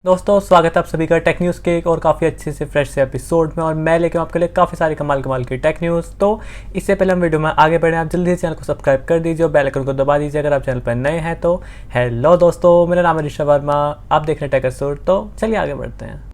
दोस्तों स्वागत है आप सभी का टेक न्यूज़ के एक और काफ़ी अच्छे से फ्रेश से एपिसोड में। और मैं लेके आपके लिए काफ़ी सारी कमाल की टेक न्यूज़। तो इससे पहले हम वीडियो में आगे बढ़ें, आप जल्दी से चैनल को सब्सक्राइब कर दीजिए और बेल आइकन को दबा दीजिए अगर आप चैनल पर नए हैं। तो हेलो दोस्तों, मेरा नाम है ऋषभ वर्मा, आप देख रहे हैं टेक एपिसोड। तो चलिए आगे बढ़ते हैं।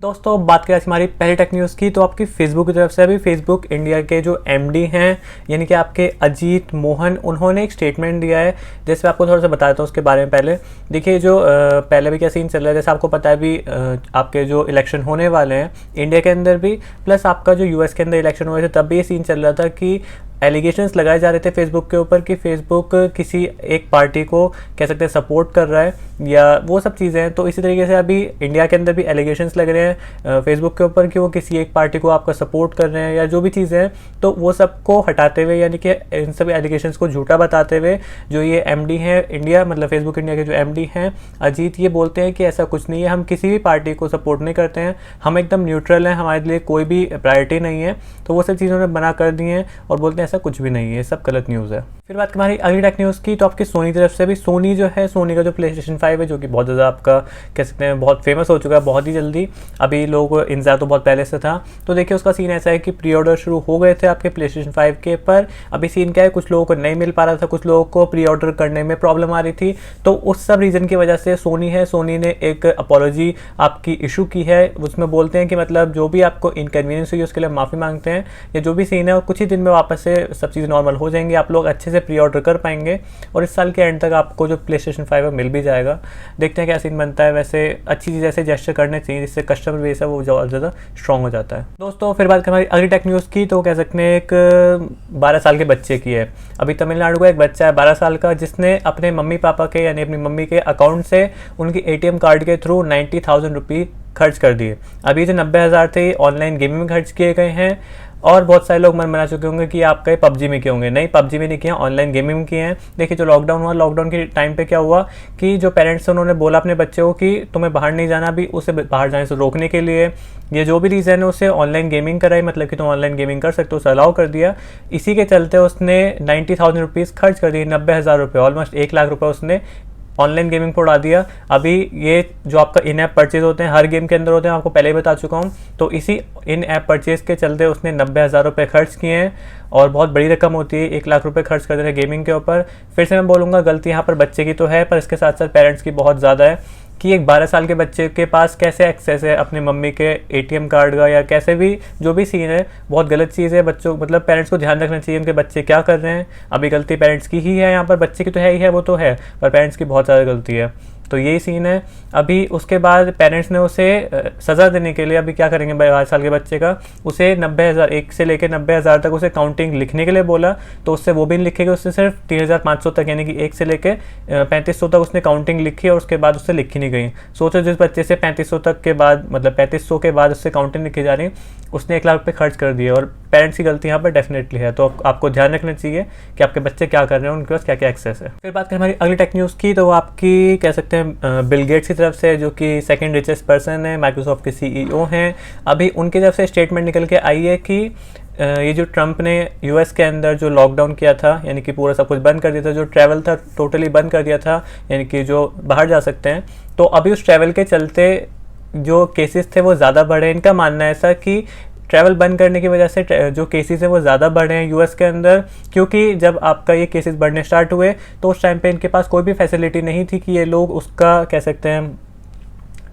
दोस्तों बात करें हमारी पहली टेक न्यूज़ की, तो आपकी फेसबुक की तरफ से अभी फेसबुक इंडिया के जो एमडी हैं यानी कि आपके अजीत मोहन, उन्होंने एक स्टेटमेंट दिया है जैसे आपको थोड़ा सा बताया था उसके बारे में। पहले देखिए जो पहले भी क्या सीन चल रहा है, जैसे आपको पता है भी आपके जो इलेक्शन होने वाले हैं इंडिया के अंदर भी, प्लस आपका जो यूएस के अंदर इलेक्शन हुए थे तब भी ये सीन चल रहा था कि एलिगेशंस लगाए जा रहे थे फेसबुक के ऊपर कि फेसबुक किसी एक पार्टी को कह सकते हैं सपोर्ट कर रहा है या वो सब चीज़ें हैं। तो इसी तरीके से अभी इंडिया के अंदर भी एलिगेशंस लग रहे हैं फेसबुक के ऊपर कि वो किसी एक पार्टी को आपका सपोर्ट कर रहे हैं या जो भी चीज़ें हैं। तो वो सबको हटाते हुए यानी कि इन सब एलिगेशंस को झूठा बताते हुए जो ये एमडी हैं इंडिया, मतलब फेसबुक इंडिया के जो एमडी हैं अजीत, ये बोलते हैं कि ऐसा कुछ नहीं है, हम किसी भी पार्टी को सपोर्ट नहीं करते हैं, हम एकदम न्यूट्रल हैं, हमारे लिए कोई भी प्रायोरिटी नहीं है। तो वो सब चीज़ों ने बना कर दी हैं और बोलते हैं ऐसा कुछ भी नहीं है, सब गलत न्यूज़ है। फिर बात हमारी अगली टेक न्यूज़ की, तो आपकी सोनी तरफ से भी सोनी जो है, सोनी का जो प्लेस्टेशन 5 है जो कि बहुत ज़्यादा आपका कह सकते हैं बहुत फेमस हो चुका है बहुत ही जल्दी, अभी लोग इंतजार तो बहुत पहले से था। तो देखिए उसका सीन ऐसा है कि प्री ऑर्डर शुरू हो गए थे आपके प्लेस्टेशन 5 के, पर अभी सीन क्या है, कुछ लोगों को नहीं मिल पा रहा था, कुछ लोगों को प्री ऑर्डर करने में प्रॉब्लम आ रही थी। तो उस सब रीज़न की वजह से सोनी ने एक अपॉलॉजी आपकी इशू की है। उसमें बोलते हैं कि मतलब जो भी आपको इनकन्वीनियंस हुई उसके लिए माफ़ी मांगते हैं, या जो भी सीन है कुछ ही दिन में वापस से सब चीज़ नॉर्मल हो जाएंगी, आप लोग अच्छे से प्री ऑर्डर कर पाएंगे और इस साल के एंड तक आपको जो प्लेस्टेशन 5 मिल भी जाएगा। देखते हैं क्या सीन बनता है। वैसे अच्छी चीज़ ऐसे जेस्चर करने चाहिए जिससे कस्टमर बेस है वो ज़्यादा स्ट्रॉन्ग हो जाता है। दोस्तों फिर बात करें हमारी अगली टेक न्यूज़ की, तो कह सकते हैं एक 12 साल के बच्चे की है। अभी तमिलनाडु का एक बच्चा है 12 साल का, जिसने अपने मम्मी पापा के यानी अपनी मम्मी के अकाउंट से उनकी ATM कार्ड के थ्रू 90,000 रुपये खर्च कर दिए। अभी जो 90,000 थे ऑनलाइन गेमिंग में खर्च किए गए हैं। और बहुत सारे लोग मन बना चुके होंगे कि आप कहीं PUBG में किए होंगे, नहीं PUBG में नहीं किए, ऑनलाइन गेमिंग में किए हैं। देखिए जो लॉकडाउन हुआ, लॉकडाउन के टाइम पे क्या हुआ कि जो पेरेंट्स हैं उन्होंने बोला अपने बच्चे को कि तुम्हें बाहर नहीं जाना, भी उसे बाहर जाने से रोकने के लिए ये जो भी रीज़न है उसे ऑनलाइन गेमिंग कराई, मतलब कि तुम ऑनलाइन गेमिंग कर सकते हो, उसे अलाउ कर दिया। इसी के चलते उसने 90,000 रुपीज़ खर्च कर दिए, 90,000 रुपये, ऑलमोस्ट 1 लाख रुपये उसने ऑनलाइन गेमिंग पर उड़ा दिया। अभी ये जो आपका इन ऐप परचेज होते हैं हर गेम के अंदर होते हैं, आपको पहले ही बता चुका हूँ। तो इसी इन ऐप परचेज के चलते उसने 90,000 रुपये खर्च किए हैं और बहुत बड़ी रकम होती है 1 लाख रुपये खर्च कर दे रहे गेमिंग के ऊपर। फिर से मैं बोलूँगा गलती यहाँ पर बच्चे की तो है, पर इसके साथ साथ पेरेंट्स की बहुत ज़्यादा है कि एक 12 साल के बच्चे के पास कैसे एक्सेस है अपने मम्मी के ATM कार्ड का, या कैसे भी जो भी सीन है बहुत गलत चीज़ है। बच्चों मतलब पेरेंट्स को ध्यान रखना चाहिए उनके बच्चे क्या कर रहे हैं। अभी गलती पेरेंट्स की ही है यहाँ पर, बच्चे की तो है ही है, वो तो है, पर पेरेंट्स की बहुत ज़्यादा गलती है। तो यही सीन है। अभी उसके बाद पेरेंट्स ने उसे सज़ा देने के लिए अभी क्या करेंगे, 12 साल के बच्चे का उसे 90,000 1 से लेकर 90,000 तक उसे काउंटिंग लिखने के लिए बोला। तो उससे वो भी नहीं लिखेगा, उससे सिर्फ 3,500 तक यानी कि 1 से लेकर 3,500 तक उसने काउंटिंग लिखी और उसके बाद उससे लिखी नहीं गई। सोचो जिस बच्चे से 3,500 तक के बाद, मतलब 3,500 के बाद उससे काउंटिंग लिखी जा रही, उसने 1 लाख रुपये खर्च कर दिए। और पेरेंट्स की गलती यहाँ पर डेफिनेटली है। तो आपको ध्यान रखना चाहिए कि आपके बच्चे क्या कर रहे हैं, उनके पास क्या क्या एक्सेस है। फिर बात करें हमारी अगली टेक न्यूज़ की, तो वो आपकी कह सकते हैं बिल गेट्स की तरफ से, जो कि सेकंड रिचेस्ट पर्सन है, माइक्रोसॉफ्ट के CEO हैं। अभी उनकी तरफ से स्टेटमेंट निकल के आई है कि ये जो ट्रंप ने US के अंदर जो लॉकडाउन किया था, यानी कि पूरा सब कुछ बंद कर दिया था, जो ट्रैवल था टोटली बंद कर दिया था, यानी कि जो बाहर जा सकते हैं, तो अभी उस ट्रैवल के चलते जो केसेस थे वो ज़्यादा बढ़े। इनका मानना है ऐसा कि ट्रैवल बंद करने की वजह से जो केसेस हैं वो ज़्यादा बढ़े हैं US के अंदर, क्योंकि जब आपका ये केसेस बढ़ने स्टार्ट हुए तो उस टाइम पे इनके पास कोई भी फैसिलिटी नहीं थी कि ये लोग उसका कह सकते हैं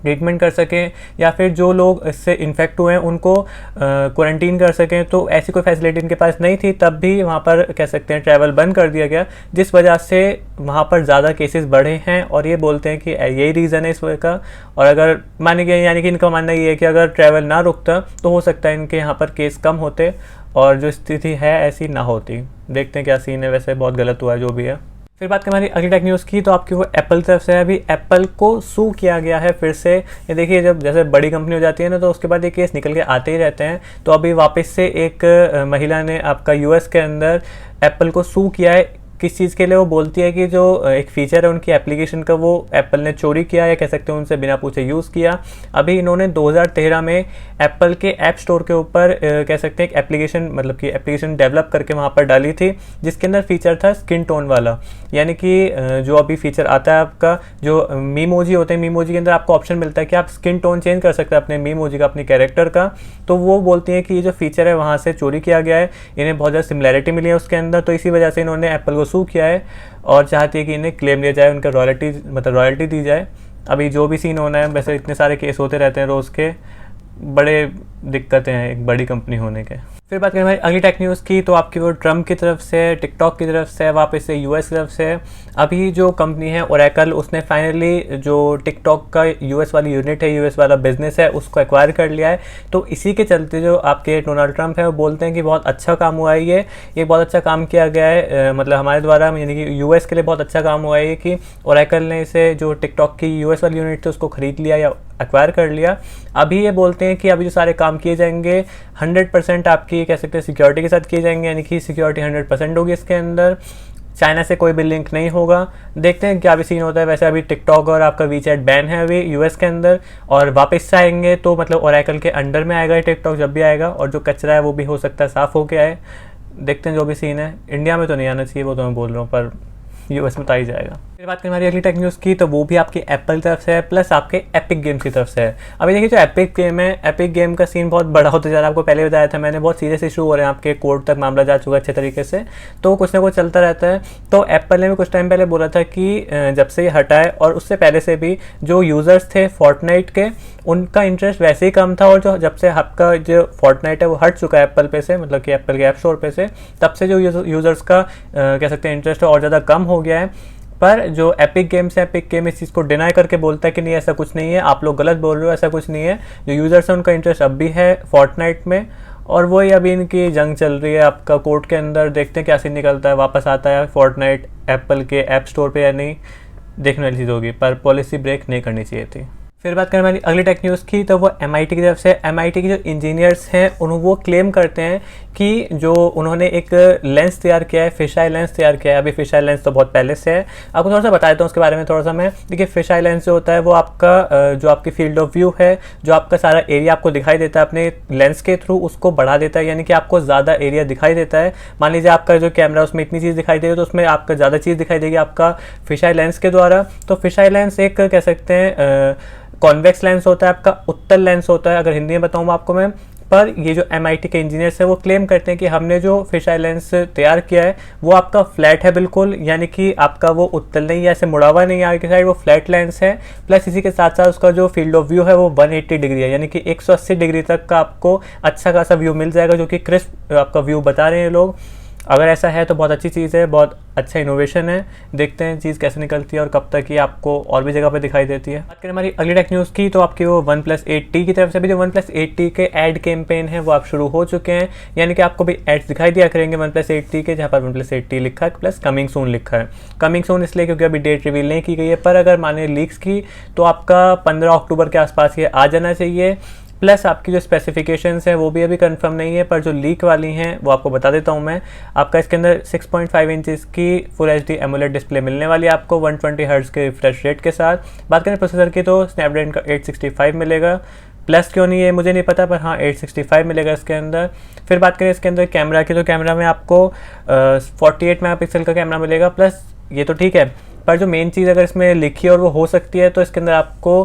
ट्रीटमेंट कर सकें, या फिर जो लोग इससे इन्फेक्ट हुए हैं उनको क्वारंटीन कर सकें। तो ऐसी कोई फैसिलिटी इनके पास नहीं थी, तब भी वहाँ पर कह सकते हैं ट्रैवल बंद कर दिया गया, जिस वजह से वहाँ पर ज़्यादा केसेस बढ़े हैं। और ये बोलते हैं कि यही रीज़न है इस वजह का। और अगर माने गए, यानी कि इनका मानना ये है कि अगर ट्रैवल ना रुकता तो हो सकता है इनके यहाँ पर केस कम होते और जो स्थिति है ऐसी ना होती। देखते हैं क्या सीन है। वैसे बहुत गलत हुआ है जो भी है। फिर बात करें हमारी अगली टेक न्यूज़ की, तो आपकी वो एप्पल तरफ से है। अभी एप्पल को सू किया गया है फिर से। ये देखिए जब जैसे बड़ी कंपनी हो जाती है ना, तो उसके बाद ये केस निकल के आते ही रहते हैं। तो अभी वापस से एक महिला ने आपका US के अंदर एप्पल को सू किया है किस चीज़ के लिए वो बोलती है कि जो एक फ़ीचर है उनकी एप्लीकेशन का वो एप्पल ने चोरी किया या कह सकते हैं उनसे बिना पूछे यूज़ किया। अभी इन्होंने 2013 में एप्पल के ऐप स्टोर के ऊपर कह सकते हैं एक एप्लीकेशन, मतलब कि एप्लीकेशन डेवलप करके वहाँ पर डाली थी, जिसके अंदर फीचर था स्किन टोन वाला। यानी कि जो अभी फीचर आता है आपका, जो मीमोजी होते हैं, मीमोजी के अंदर आपको ऑप्शन मिलता है कि आप स्किन टोन चेंज कर सकते हैं अपने मीमोजी का, अपनी कैरेक्टर का। तो वो बोलती हैं कि ये जो फीचर है वहाँ से चोरी किया गया है, इन्हें बहुत ज़्यादा सिमिलैरिटी मिली है उसके अंदर, तो इसी वजह से इन्होंने एप्पल को सू किया है और चाहती है कि इन्हें क्लेम लिया जाए, उनका रॉयल्टी दी जाए। अभी जो भी सीन होना है, वैसे इतने सारे केस होते रहते हैं रोज़ के, बड़े दिक्कतें हैं एक बड़ी कंपनी होने के। फिर बात करें हमारी अगली टेक न्यूज़ की, तो आपकी वो ट्रम्प की तरफ से, टिकटॉक की तरफ से, वापस से यूएस की तरफ से। अभी जो कंपनी है ओरेकल, उसने फाइनली जो टिकटॉक का यूएस वाली यूनिट है, यूएस वाला बिजनेस है, उसको एक्वायर कर लिया है। तो इसी के चलते जो आपके डोनाल्ड ट्रम्प है वो बोलते हैं कि बहुत अच्छा काम हुआ है, ये बहुत अच्छा काम किया गया है, मतलब हमारे द्वारा, यानी कि यूएस के लिए बहुत अच्छा काम हुआ है कि ओरेकल ने इसे, जो टिकटॉक की यूएस वाली यूनिट थी, उसको खरीद लिया या एक्वायर कर लिया। अभी ये बोलते हैं कि अभी जो सारे काम किए जाएंगे 100% आपकी कह सकते हैं सिक्योरिटी के साथ किए जाएंगे, यानी कि सिक्योरिटी 100% होगी इसके अंदर। चाइना से कोई भी लिंक नहीं होगा। देखते हैं क्या भी सीन होता है। वैसे अभी टिकटॉक और आपका वीचैट बैन है अभी यूएस के अंदर, और वापस से आएंगे तो मतलब ओरेकल के अंडर में आएगा टिकटॉक जब भी आएगा, और जो कचरा है वो भी हो सकता है साफ़ होके आए। देखते हैं जो भी सीन है। इंडिया में तो नहीं आना चाहिए, वो तो मैं बोल रहा हूँ, पर यूएस में तो आ ही जाएगा। फिर बात करें हमारी अगली टेक न्यूज़ की, तो वो भी आपकी एप्पल की तरफ से है, प्लस आपके एपिक गेम्स की तरफ से है। अभी देखिए जो एपिक गेम है, एपिक गेम का सीन बहुत बड़ा होता जा रहा है। आपको पहले बताया था मैंने, बहुत सीरियस इशू हो रहे हैं, आपके कोर्ट तक मामला जा चुका है अच्छे तरीके से, तो कुछ ना कुछ चलता रहता है। तो एप्पल ने भी कुछ टाइम पहले बोला था कि जब से ये हटा है, और उससे पहले से भी जो यूज़र्स थे फोर्टनाइट के, उनका इंटरेस्ट वैसे ही कम था, और जो जब से आपका जो फोर्टनाइट है वो हट चुका है एप्पल पे से, मतलब कि एप्पल के ऐप स्टोर पे से, तब से जो यूज़र्स का कह सकते हैं इंटरेस्ट है और ज़्यादा कम हो गया है। पर जो एपिक गेम्स है, एपिक गेम इस चीज़ को डिनाई करके बोलता है कि नहीं ऐसा कुछ नहीं है, आप लोग गलत बोल रहे हो, ऐसा कुछ नहीं है। जो यूज़र्स हैं उनका इंटरेस्ट अब भी है फोर्टनाइट में, और वही अभी इनकी जंग चल रही है आपका कोर्ट के अंदर। देखते हैं क्या सीन निकलता है, वापस आता है फोर्टनाइट एप्पल के ऐप स्टोर पे या नहीं, देखने वाली चीज़ होगी, पर पॉलिसी ब्रेक नहीं करनी चाहिए थी। फिर बात करें हमारी अगली टेक न्यूज़ की, तो वो MIT की तरफ से। MIT के जो इंजीनियर्स हैं वो क्लेम करते हैं कि जो उन्होंने एक लेंस तैयार किया है, फिश आई लेंस तैयार किया है। अभी फिश आई लेंस तो बहुत पहले से है, आपको थोड़ा सा बता देता हूँ उसके बारे में थोड़ा सा मैं। देखिए फिश आई लेंस जो होता है वो आपका जो आपकी फील्ड ऑफ व्यू है, जो आपका सारा एरिया आपको दिखाई देता है अपने लेंस के थ्रू, उसको बढ़ा देता है, यानी कि आपको ज़्यादा एरिया दिखाई देता है। मान लीजिए आपका जो कैमरा उसमें इतनी चीज़ दिखाई देगी, तो उसमें आपका ज़्यादा चीज़ दिखाई देगी आपका फिश आई लेंस के द्वारा। तो फिश आई लेंस एक कह सकते हैं कॉन्वेक्स लेंस होता है, आपका उत्तल लेंस होता है, अगर हिंदी में बताऊँ आपको मैं। पर ये जो MIT के इंजीनियर्स है वो क्लेम करते हैं कि हमने जो फिश आई लेंस तैयार किया है वो आपका फ्लैट है बिल्कुल, यानी कि आपका वो उत्तल नहीं है, ऐसे मुड़ा हुआ नहीं है आगे की साइड, वो फ्लैट लेंस है। प्लस इसी के साथ साथ उसका जो फील्ड ऑफ व्यू है वो 180 डिग्री है, यानी कि 180 डिग्री तक का आपको अच्छा खासा व्यू मिल जाएगा, जो कि क्रिस्प आपका व्यू बता रहे हैं लोग। अगर ऐसा है तो बहुत अच्छी चीज़ है, बहुत अच्छा इनोवेशन है। देखते हैं चीज़ कैसे निकलती है और कब तक ये आपको और भी जगह पे दिखाई देती है। बात करें हमारी अगली टेक न्यूज़ की, तो आपकी वो OnePlus 8T की तरफ से भी जो OnePlus 8T के एड कैंपेन है वो आप शुरू हो चुके हैं, यानी कि आपको भी एड्स दिखाई दिया करेंगे OnePlus 8T के, जहाँ पर OnePlus 8T लिखा है प्लस कमिंग सून लिखा है। कमिंग सून इसलिए क्योंकि अभी डेट रिवील नहीं की गई है, पर अगर माने लीक्स की तो आपका 15 अक्टूबर के आसपास ये आ जाना चाहिए। प्लस आपकी जो स्पेसिफिकेशंस हैं वो भी अभी कंफर्म नहीं है, पर जो लीक वाली हैं वो आपको बता देता हूँ मैं। आपका इसके अंदर 6.5 इंचज़ की फुल HD एमोलेड डिस्प्ले मिलने वाली है आपको 120 हर्ट्ज़ के रिफ्रेश रेट के साथ। बात करें प्रोसेसर की तो स्नैपड्रैगन का 865 मिलेगा, प्लस क्यों नहीं है मुझे नहीं पता, पर हाँ 865 मिलेगा इसके अंदर। फिर बात करें इसके अंदर कैमरा की, तो कैमरा में आपको 48 मेगापिक्सल का कैमरा मिलेगा, प्लस ये तो ठीक है, पर जो मेन चीज़ अगर इसमें लिखी है और वो हो सकती है, तो इसके अंदर आपको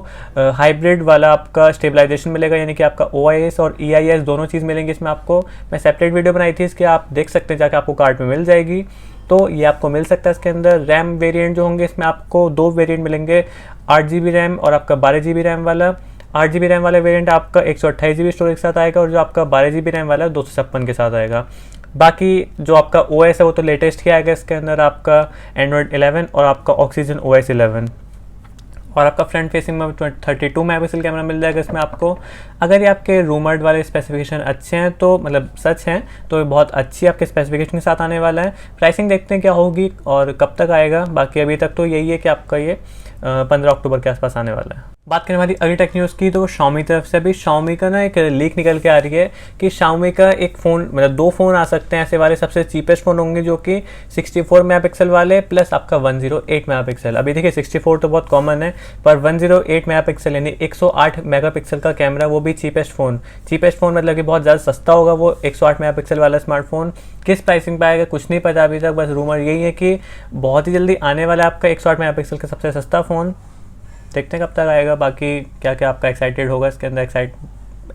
हाइब्रिड वाला आपका स्टेबलाइजेशन मिलेगा, यानी कि आपका OIS और EIS दोनों चीज़ मिलेंगी इसमें आपको। मैं सेपरेट वीडियो बनाई थी इसकी, आप देख सकते हैं जाके, आपको कार्ड में मिल जाएगी। तो ये आपको मिल सकता है इसके अंदर। रैम वेरिएंट जो होंगे इसमें आपको 2 वेरिएंट मिलेंगे, 8 GB रैम और आपका 12 GB रैम वाला। 8 GB रैम वाला वेरिएंट आपका 128 GB स्टोरेज के साथ आएगा, और जो आपका 12 GB रैम वाला 256 के साथ आएगा। बाकी जो आपका OS है वो तो लेटेस्ट ही आएगा इसके अंदर, आपका Android 11 और आपका Oxygen OS 11, और आपका फ्रंट फेसिंग में 32 मेगापिक्सल कैमरा मिल जाएगा इसमें आपको। अगर ये आपके रूमर्ड वाले स्पेसिफिकेशन अच्छे हैं, तो मतलब सच हैं, तो ये बहुत अच्छी आपके स्पेसिफिकेशन के साथ आने वाला है। प्राइसिंग देखते हैं क्या होगी और कब तक आएगा। बाकी अभी तक तो यही है कि आपका ये 15 अक्टूबर के आसपास आने वाला है। बात करें हमारी अगली टेक न्यूज़ की, तो वो Xiaomi तरफ से अभी Xiaomi का ना एक लीक निकल के आ रही है कि Xiaomi का एक फ़ोन, मतलब 2 फ़ोन आ सकते हैं ऐसे वाले, सबसे चीपेस्ट फ़ोन होंगे जो कि 64 मेगापिक्सल वाले प्लस आपका 108 मेगापिक्सल। अभी देखिए 64 तो बहुत कॉमन है, पर 108 मेगापिक्सल यानी 108 मेगापिक्सल का कैमरा, वो भी चीपेस्ट फ़ोन मतलब कि बहुत ज़्यादा सस्ता होगा वो 108 मेगापिक्सल वाला स्मार्टफोन। किस प्राइसिंग पे आएगा कुछ नहीं पता अभी तक, बस रूमर यही है कि बहुत ही जल्दी आने वाला है आपका 108 मेगापिक्सल का सबसे सस्ता फ़ोन। देखते हैं कब तक आएगा, बाकी क्या क्या आपका एक्साइटेड होगा इसके अंदर,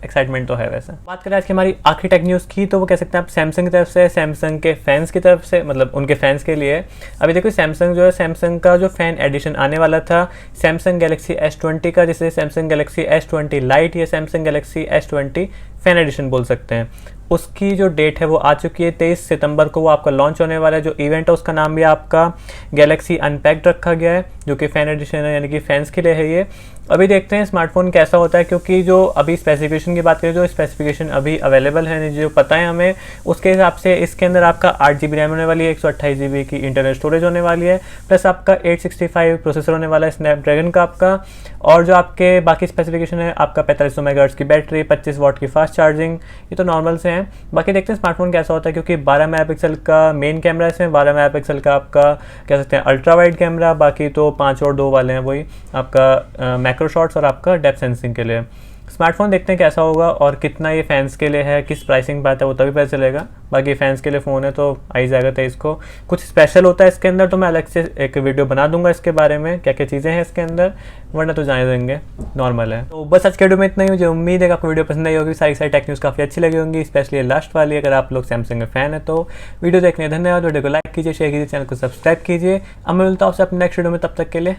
एक्साइटमेंट तो है। वैसे बात करें आज की हमारी आखिरी टेक न्यूज़ की, तो वो कह सकते हैं आप सैमसंग की तरफ से, सैमसंग के फैंस की तरफ से, मतलब उनके फैंस के लिए अभी देखो सैमसंग जो है, सैमसंग का जो फैन एडिशन आने वाला था सैमसंग गैलेक्सी S20 का, जिसे सैमसंग गैलेक्सी S20 लाइट या Samsung Galaxy S20 fan addition बोल सकते हैं, उसकी जो डेट है वो आ चुकी है। 23 सितंबर को वो आपका लॉन्च होने वाला है। जो इवेंट है उसका नाम भी आपका गैलेक्सी अनपैक्ड रखा गया है, जो कि फ़ैन एडिशन है, यानी कि फैंस के लिए है ये। अभी देखते हैं स्मार्टफोन कैसा होता है, क्योंकि जो अभी स्पेसिफिकेशन की बात करें, जो स्पेसिफिकेशन अभी अवेलेबल है, जो पता है हमें, उसके हिसाब से इसके अंदर आपका 8 GB रैम होने वाली है, 128 GB की इंटरनल स्टोरेज होने वाली है, प्लस आपका 865 प्रोसेसर होने वाला है स्नैपड्रैगन का आपका। और जो आपके बाकी स्पेसिफिकेशन है, आपका 4500 मेगाहर्ट्ज़ की बैटरी, 25 वाट की फास्ट चार्जिंग, ये तो नॉर्मल से हैं। बाकी देखते हैं स्मार्टफोन कैसा होता है, क्योंकि 12 मेगापिक्सल का मेन कैमरा है इसमें, 12 मेगापिक्सल का आपका कह सकते हैं अल्ट्रा वाइड कैमरा, बाकी तो 5 और 2 वाले हैं वही आपका मैक्रो शॉट्स और आपका डेप्थ सेंसिंग के लिए। स्मार्टफोन देखते हैं कैसा होगा और कितना ये फैंस के लिए है, किस प्राइसिंग बात है वो तभी पता चलेगा। बाकी फैंस के लिए फ़ोन है तो आ ही जाएगा। तो इसको कुछ स्पेशल होता है इसके अंदर तो मैं अलग से एक वीडियो बना दूंगा इसके बारे में, क्या क्या चीज़ें हैं इसके अंदर, वरना तो जाने देंगे, नॉर्मल है। तो बस आज के वीडियो में इतना ही। मुझे उम्मीद है कि आपको वीडियो पसंद आई होगी, सारी टेक न्यूज़ काफ़ी अच्छी लगी होंगी, स्पेशली लास्ट वाली। अगर आप लोग सैमसंग के फ़ैन है तो वीडियो देखने धन्यवाद। वीडियो को लाइक कीजिए, शेयर कीजिए, चैनल को सब्सक्राइब कीजिए। अब मैं मिलता हूँ आपसे अपने नेक्स्ट वीडियो में, तब तक के लिए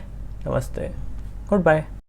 नमस्ते, गुड बाय।